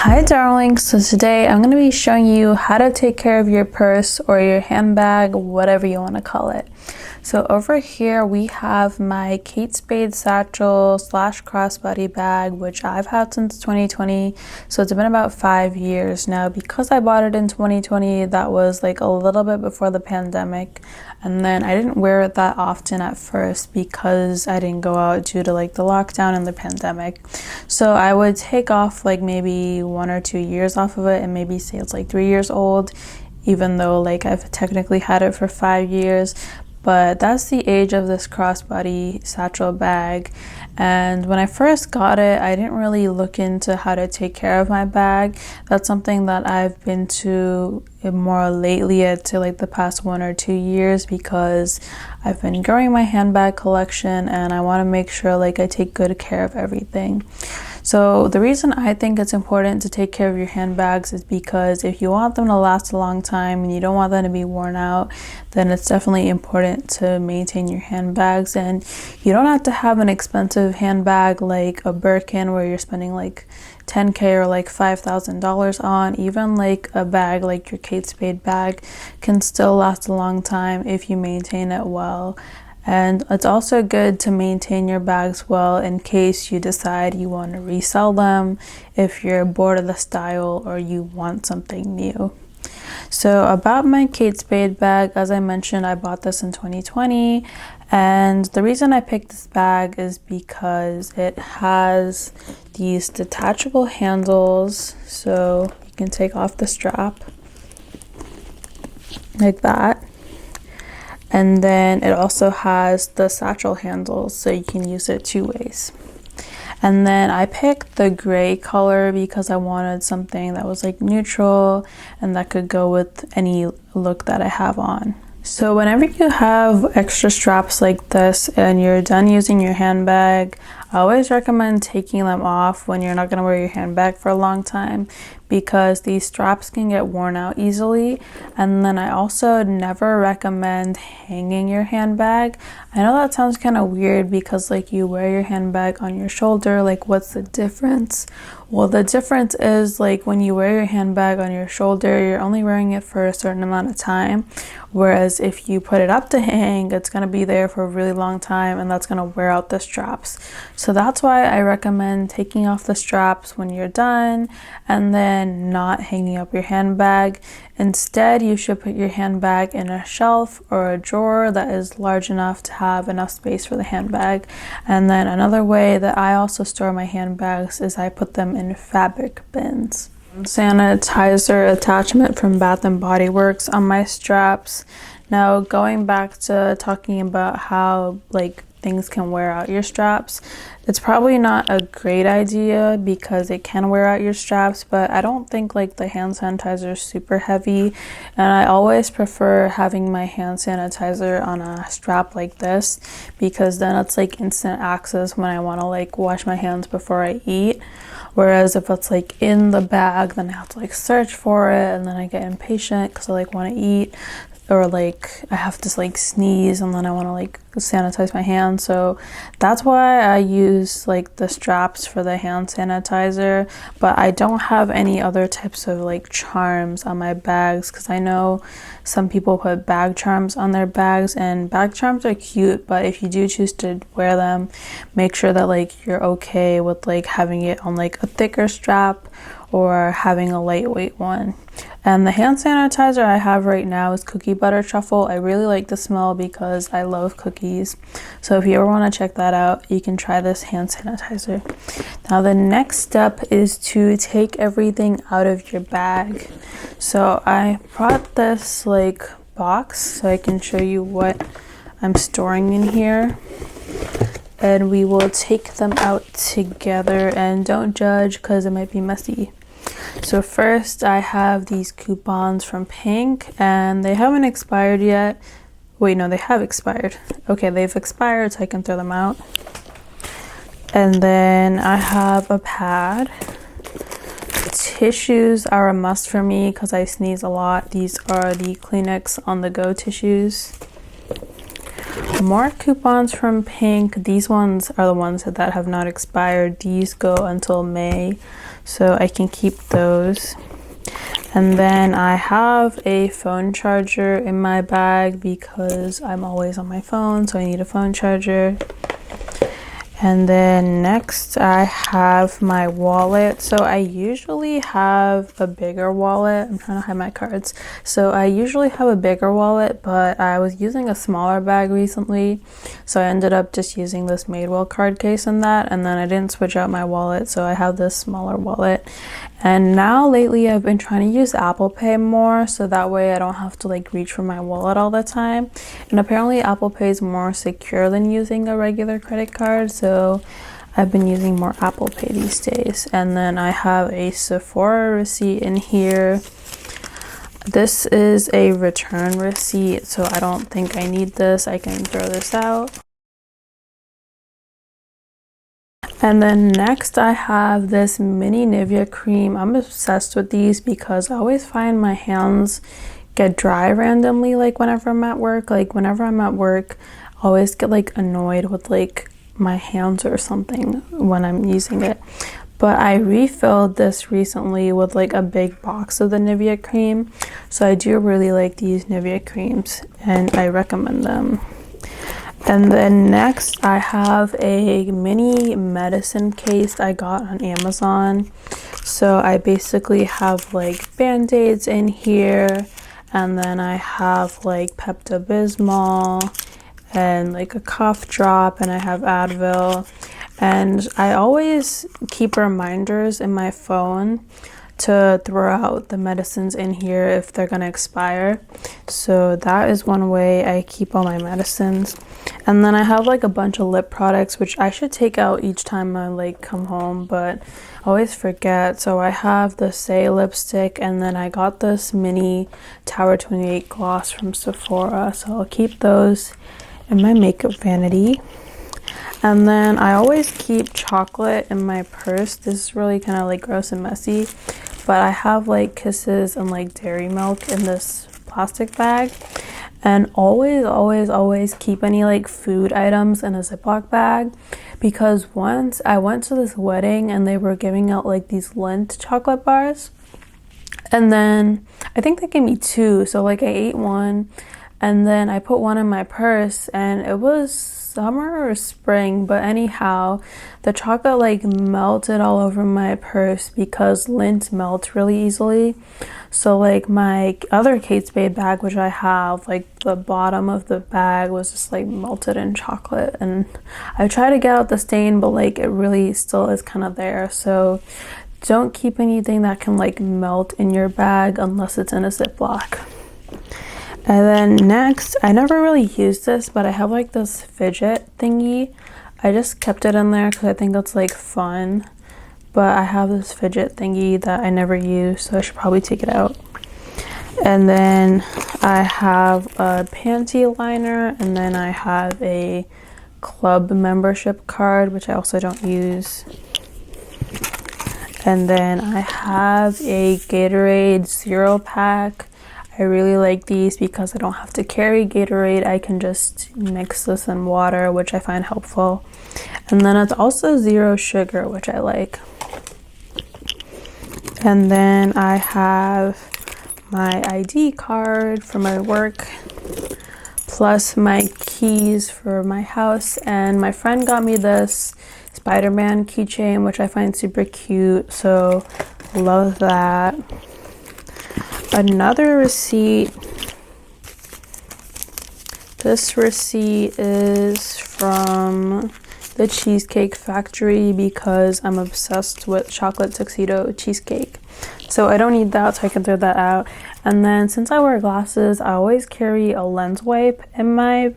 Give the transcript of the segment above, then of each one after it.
Hi darling, so today I'm going to be showing you how to take care of your purse or your handbag, whatever you want to call it. So over here we have my Kate Spade satchel slash crossbody bag, which I've had since 2020. So it's been about 5 years now. Because I bought it in 2020, that was like a little bit before the pandemic. And then I didn't wear it that often at first because I didn't go out due to like the lockdown and the pandemic. So I would take off like maybe 1 or 2 years off of it and maybe say it's like 3 years old, even though like I've technically had it for 5 years. But that's the age of this crossbody satchel bag. And when I first got it, I didn't really look into how to take care of my bag. That's something that I've been to more lately to like the past 1 or 2 years, because I've been growing my handbag collection and I want to make sure like I take good care of everything. So the reason I think it's important to take care of your handbags is because if you want them to last a long time and you don't want them to be worn out, then it's definitely important to maintain your handbags. And you don't have to have an expensive handbag like a Birkin where you're spending like $10,000 or like $5,000 on. Even like a bag like your Kate Spade bag can still last a long time if you maintain it well. And it's also good to maintain your bags well in case you decide you want to resell them if you're bored of the style or you want something new. So about my Kate Spade bag, as I mentioned, I bought this in 2020, and the reason I picked this bag is because it has these detachable handles, so you can take off the strap like that. And then it also has the satchel handles, so you can use it 2 ways. And then I picked the gray color because I wanted something that was like neutral and that could go with any look that I have on. So whenever you have extra straps like this and you're done using your handbag, I always recommend taking them off when you're not going to wear your handbag for a long time, because these straps can get worn out easily. And then I also never recommend hanging your handbag. I know that sounds kind of weird because like you wear your handbag on your shoulder, like what's the difference? Well, the difference is like when you wear your handbag on your shoulder, you're only wearing it for a certain amount of time. Whereas if you put it up to hang, it's going to be there for a really long time and that's going to wear out the straps. So that's why I recommend taking off the straps when you're done and then not hanging up your handbag. Instead, you should put your handbag in a shelf or a drawer that is large enough to have enough space for the handbag. And then another way that I also store my handbags is I put them in fabric bins. Sanitizer attachment from Bath & Body Works on my straps. Now, going back to talking about how like things can wear out your straps, it's probably not a great idea because it can wear out your straps, but I don't think like the hand sanitizer is super heavy, and I always prefer having my hand sanitizer on a strap like this because then it's like instant access when I want to like wash my hands before I eat. Whereas if it's like in the bag, then I have to like search for it and then I get impatient because I like want to eat, or like I have to like sneeze and then I want to like sanitize my hands. So that's why I use like the straps for the hand sanitizer, but I don't have any other types of like charms on my bags, because I know some people put bag charms on their bags, and bag charms are cute, but if you do choose to wear them, make sure that like you're okay with like having it on like a thicker strap or having a lightweight one. And the hand sanitizer I have right now is cookie butter truffle. I really like the smell because I love cookies. So if you ever want to check that out, you can try this hand sanitizer. Now the next step is to take everything out of your bag. So I brought this like box so I can show you what I'm storing in here. And we will take them out together, and don't judge because it might be messy. So first I have these coupons from Pink, and they haven't expired yet. Wait, no, they have expired. Okay, they've expired, so I can throw them out. And then I have a pad. Tissues are a must for me because I sneeze a lot. These are the Kleenex on the go tissues. more coupons from Pink. These ones are the ones that have not expired. These go until May, so I can keep those. And then I have a phone charger in my bag because I'm always on my phone, so I need a phone charger. And then next I have my wallet. So I usually have a bigger wallet. I'm trying to hide my cards. So I usually have a bigger wallet, but I was using a smaller bag recently. So I ended up just using this Madewell card case in that. And then I didn't switch out my wallet, so I have this smaller wallet. And now lately I've been trying to use Apple Pay more, so that way I don't have to like reach for my wallet all the time. And apparently Apple Pay is more secure than using a regular credit card, so I've been using more Apple Pay these days. And then I have a Sephora receipt in here. This is a return receipt, so I don't think I need this. I can throw this out. And then next I have this mini Nivea cream. I'm obsessed with these because I always find my hands get dry randomly, like whenever I'm at work. Like whenever I'm at work, I always get like annoyed with like my hands or something when I'm using it. But I refilled this recently with like a big box of the Nivea cream. So I do really like these Nivea creams and I recommend them. And then next I have a mini medicine case I got on Amazon. So I basically have like band-aids in here, and then I have like Pepto-Bismol and like a cough drop, and I have Advil. And I always keep reminders in my phone to throw out the medicines in here if they're gonna expire. So that is one way I keep all my medicines. And then I have like a bunch of lip products, which I should take out each time I like come home, but I always forget. So I have the Say lipstick, and then I got this mini Tower 28 gloss from Sephora. So I'll keep those in my makeup vanity. And then I always keep chocolate in my purse. This is really kind of like gross and messy, but I have like Kisses and like dairy milk in this plastic bag. And always keep any like food items in a Ziploc bag, because once I went to this wedding and they were giving out like these Lindt chocolate bars, and then I think they gave me two, so like I ate one and then I put one in my purse, and it was summer or spring, but anyhow the chocolate like melted all over my purse because Lindt melts really easily. So like my other Kate Spade bag, which I have, like the bottom of the bag was just like melted in chocolate, and I tried to get out the stain, but like it really still is kind of there. So don't keep anything that can like melt in your bag unless it's in a Ziploc. And then next, I never really used this, but I have like this fidget thingy. I just kept it in there because I think that's like fun. But I have this fidget thingy that I never use, so I should probably take it out. And then I have a panty liner, and then I have a club membership card, which I also don't use. And then I have a Gatorade Zero pack. I really like these because I don't have to carry Gatorade. I can just mix this in water, which I find helpful. And then it's also zero sugar, which I like. And then I have my ID card for my work, plus my keys for my house. And my friend got me this Spider-Man keychain, which I find super cute, so love that. Another receipt. This receipt is from the Cheesecake Factory because I'm obsessed with chocolate tuxedo cheesecake. So I don't need that, so I can throw that out. And then since I wear glasses, I always carry a lens wipe in my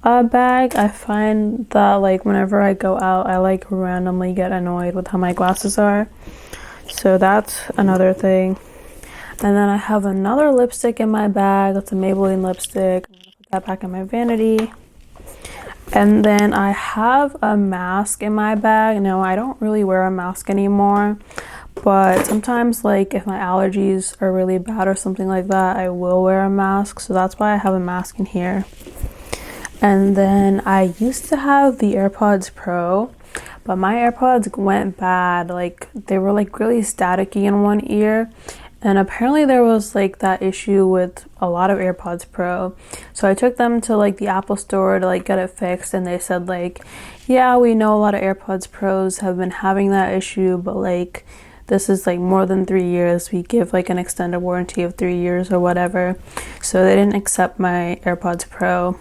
bag. I find that like whenever I go out, I like randomly get annoyed with how my glasses are. So that's another thing. And then I have another lipstick in my bag. That's a Maybelline lipstick. I'm gonna put that back in my vanity. And then I have a mask in my bag. Now, I don't really wear a mask anymore, but sometimes like if my allergies are really bad or something like that, I will wear a mask. So that's why I have a mask in here. And then I used to have the AirPods Pro, but my AirPods went bad. Like they were like really staticky in one ear. And apparently there was like that issue with a lot of AirPods Pro. So I took them to like the Apple store to like get it fixed, and they said like, yeah, we know a lot of AirPods Pros have been having that issue, but like this is like more than 3 years. We give like an extended warranty of 3 years or whatever. So they didn't accept my AirPods Pro.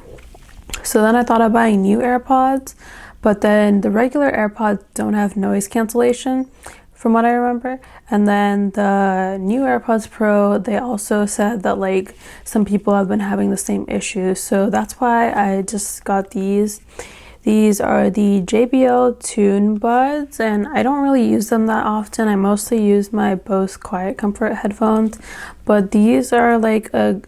So then I thought of buying new AirPods, but then the regular AirPods don't have noise cancellation, from what I remember. And then the new AirPods Pro, they also said that like some people have been having the same issue. So that's why I just got these. These are the JBL Tune Buds, and I don't really use them that often. I mostly use my Bose Quiet Comfort headphones, but these are like a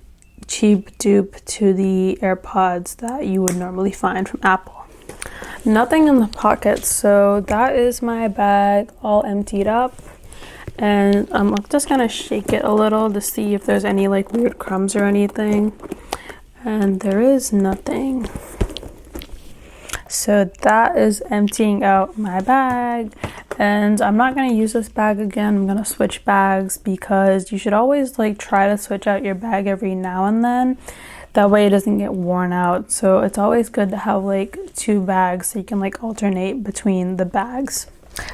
cheap dupe to the AirPods that you would normally find from Apple. Nothing in the pockets, so that is my bag all emptied up, and I'm just gonna shake it a little to see if there's any like weird crumbs or anything, and there is nothing. So that is emptying out my bag, and I'm not gonna use this bag again. I'm gonna switch bags, because you should always like try to switch out your bag every now and then. That way it doesn't get worn out. So it's always good to have like 2 bags so you can like alternate between the bags.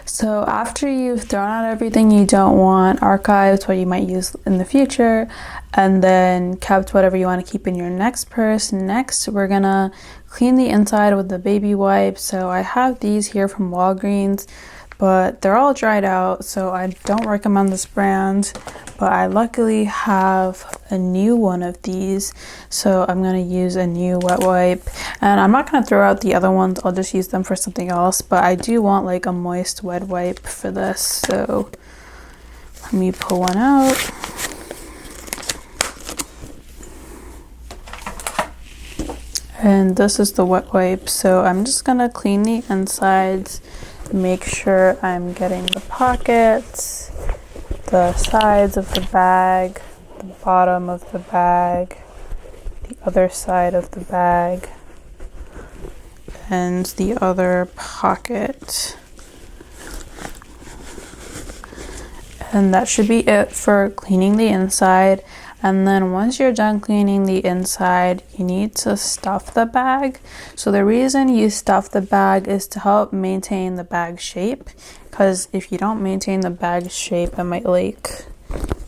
So after you've thrown out everything you don't want, archived what you might use in the future, and then kept whatever you want to keep in your next purse, next we're gonna clean the inside with the baby wipes. So I have these here from Walgreens, but they're all dried out, so I don't recommend this brand. But I luckily have a new one of these, so I'm gonna use a new wet wipe, and I'm not gonna throw out the other ones. I'll just use them for something else, but I do want like a moist wet wipe for this. So let me pull one out. And this is the wet wipe, so I'm just gonna clean the insides, make sure I'm getting the pockets, the sides of the bag, the bottom of the bag, the other side of the bag, and the other pocket. And that should be it for cleaning the inside. And then once you're done cleaning the inside, you need to stuff the bag. So the reason you stuff the bag is to help maintain the bag shape, because if you don't maintain the bag shape, it might like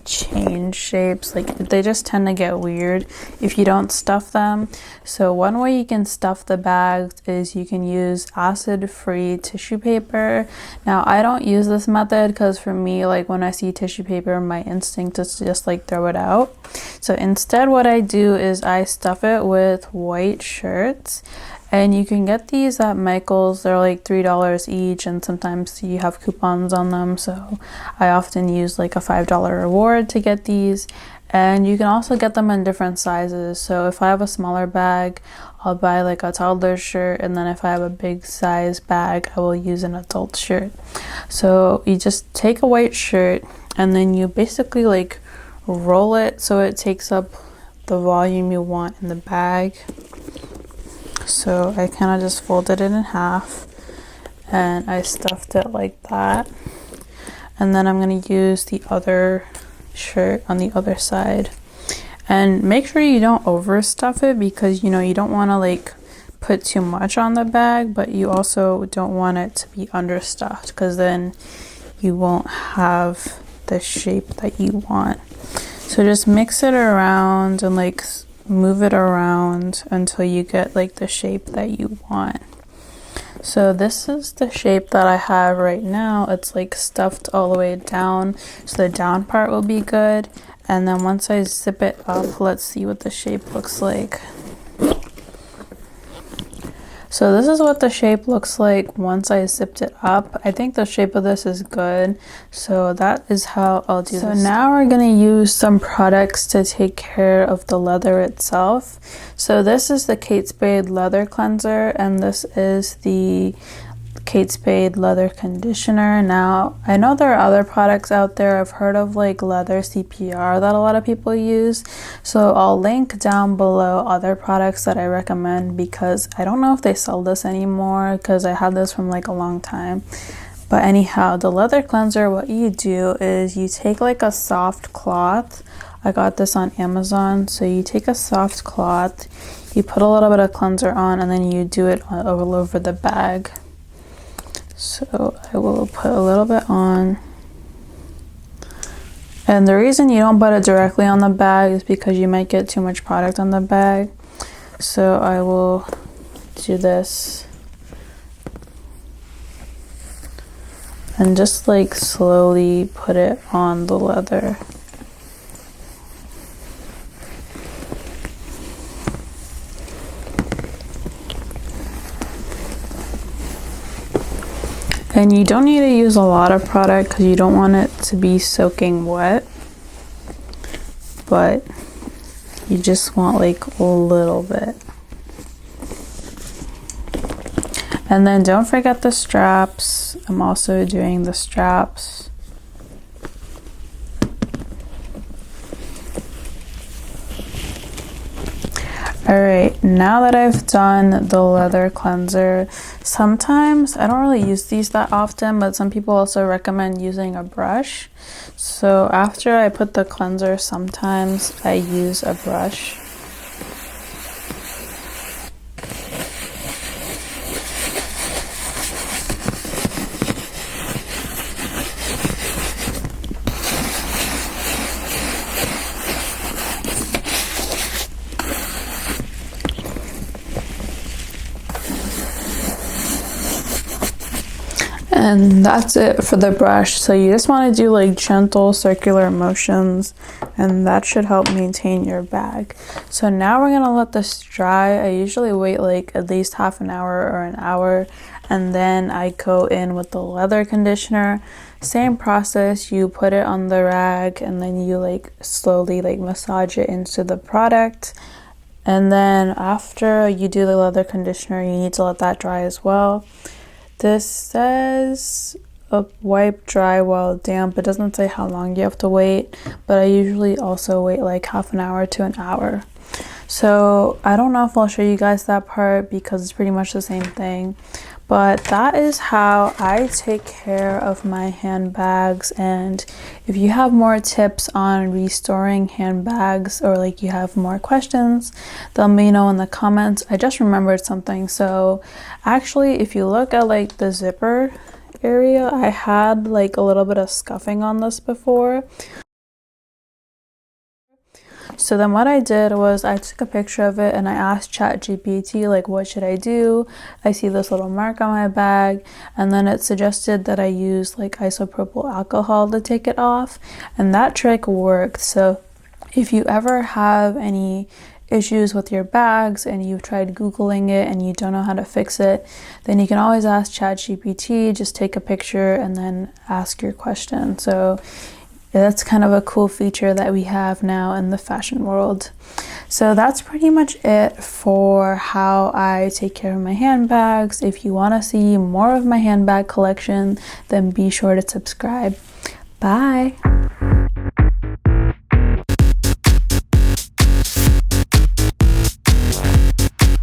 change shapes. Like they just tend to get weird if you don't stuff them. So one way you can stuff the bags is you can use acid-free tissue paper. Now I don't use this method because for me, like when I see tissue paper, my instinct is to just like throw it out. So instead what I do is I stuff it with white shirts. And you can get these at Michael's. They're like $3 each, and sometimes you have coupons on them. So I often use like a $5 reward to get these. And you can also get them in different sizes. So if I have a smaller bag, I'll buy like a toddler shirt, and then if I have a big size bag, I will use an adult shirt. So you just take a white shirt, and then you basically like roll it so it takes up the volume you want in the bag. So I kind of just folded it in half, and I stuffed it like that. And then I'm going to use the other shirt on the other side. And make sure you don't overstuff it, because you know you don't want to like put too much on the bag, but you also don't want it to be understuffed, because then you won't have the shape that you want. So just mix it around and like move it around until you get like the shape that you want. So this is the shape that I have right now. It's like stuffed all the way down, so the down part will be good. And then once I zip it up, let's see what the shape looks like. So this is what the shape looks like once I zipped it up. I think the shape of this is good. So that is how I'll do this. So now we're gonna use some products to take care of the leather itself. So this is the Kate Spade leather cleanser, and this is the Kate Spade leather conditioner. Now, I know there are other products out there. I've heard of like leather CPR that a lot of people use. So I'll link down below other products that I recommend, because I don't know if they sell this anymore, because I had this from like a long time. But anyhow, the leather cleanser, what you do is you take like a soft cloth. I got this on Amazon. So you take a soft cloth, you put a little bit of cleanser on, and then you do it all over the bag. So I will put a little bit on. And the reason you don't put it directly on the bag is because you might get too much product on the bag. So I will do this. And just like slowly put it on the leather. And you don't need to use a lot of product because you don't want it to be soaking wet. But you just want like a little bit. And then don't forget the straps. I'm also doing the straps. Alright, now that I've done the leather cleanser, sometimes I don't really use these that often, but some people also recommend using a brush. So after I put the cleanser, sometimes I use a brush. And that's it for the brush. So you just want to do like gentle circular motions, and that should help maintain your bag. So now we're gonna let this dry. I usually wait like at least half an hour or an hour, and then I go in with the leather conditioner. Same process, you put it on the rag and then you like slowly like massage it into the product. And then after you do the leather conditioner, you need to let that dry as well. This says wipe dry while damp. It doesn't say how long you have to wait, but I usually also wait like half an hour to an hour. So I don't know if I'll show you guys that part because it's pretty much the same thing. But that is how I take care of my handbags. And if you have more tips on restoring handbags, or like you have more questions, let me know in the comments. I just remembered something. So actually, if you look at like the zipper area, I had like a little bit of scuffing on this before. So then what I did was I took a picture of it and I asked ChatGPT like, what should I do? I see this little mark on my bag, and then it suggested that I use like isopropyl alcohol to take it off, and that trick worked. So if you ever have any issues with your bags and you've tried Googling it and you don't know how to fix it, then you can always ask ChatGPT. Just take a picture and then ask your question. So that's kind of a cool feature that we have now in the fashion world. So that's pretty much it for how I take care of my handbags. If you want to see more of my handbag collection, then be sure to subscribe. Bye!